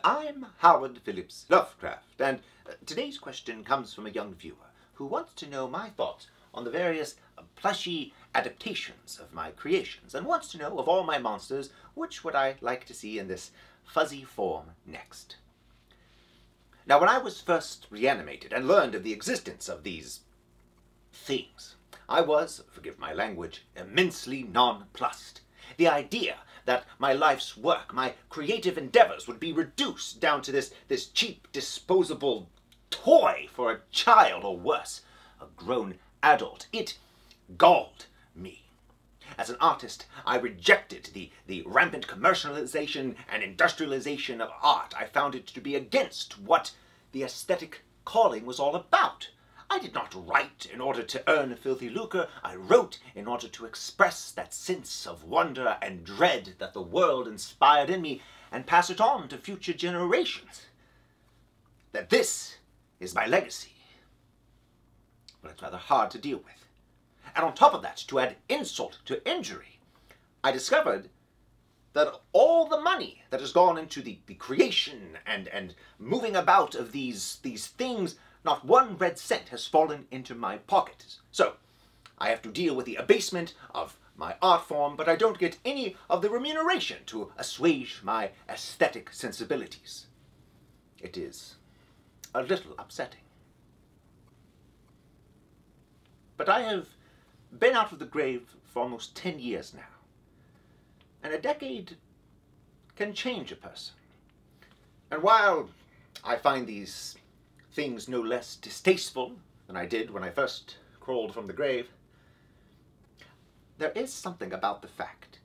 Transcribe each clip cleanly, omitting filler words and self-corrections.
I'm Howard Phillips Lovecraft, and today's question comes from a young viewer who wants to know my thoughts on the various plushy adaptations of my creations, and wants to know, of all my monsters, which would I like to see in this fuzzy form next. Now, when I was first reanimated and learned of the existence of these things, I was, forgive my language, immensely nonplussed. The idea that my life's work, my creative endeavors, would be reduced down to this cheap, disposable toy for a child, or worse, a grown adult, it galled me. As an artist, I rejected the rampant commercialization and industrialization of art. I found it to be against what the aesthetic calling was all about. I did not write in order to earn filthy lucre. I wrote in order to express that sense of wonder and dread that the world inspired in me and pass it on to future generations. That this is my legacy. But it's rather hard to deal with. And on top of that, to add insult to injury, I discovered that all the money that has gone into the creation and moving about of these things, not one red cent has fallen into my pocket. So, I have to deal with the abasement of my art form, but I don't get any of the remuneration to assuage my aesthetic sensibilities. It is a little upsetting. But I have been out of the grave for almost 10 years now, and a decade can change a person. And while I find these things no less distasteful than I did when I first crawled from the grave, there is something about the fact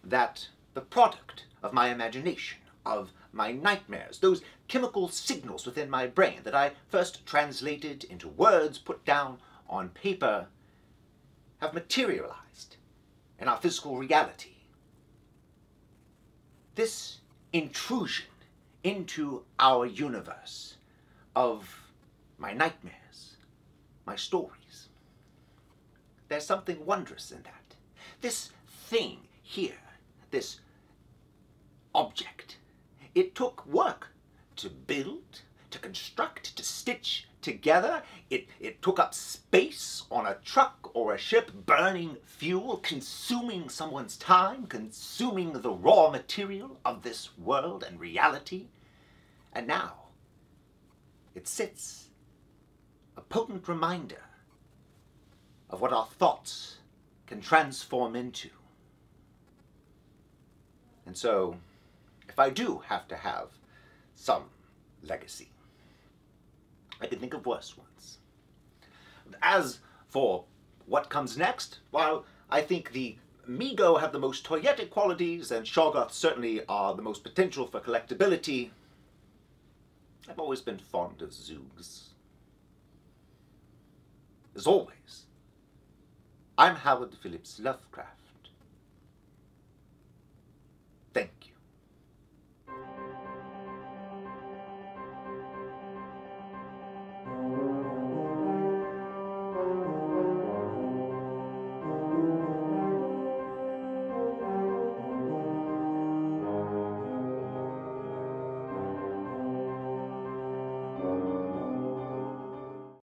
that the product of my imagination, of my nightmares, those chemical signals within my brain that I first translated into words put down on paper, have materialized in our physical reality. This intrusion into our universe of my nightmares, my stories, there's something wondrous in that. This thing here, this object, it took work to build, to construct, to stitch together. It took up space on a truck or a ship, burning fuel, consuming someone's time, consuming the raw material of this world and reality. And now, it sits, a potent reminder of what our thoughts can transform into. And so, if I do have to have some legacy, I can think of worse ones. As for what comes next, while I think the Mego have the most toyetic qualities and Shoggoth certainly are the most potential for collectability, I've always been fond of Zoogs. As always, I'm Howard Phillips Lovecraft.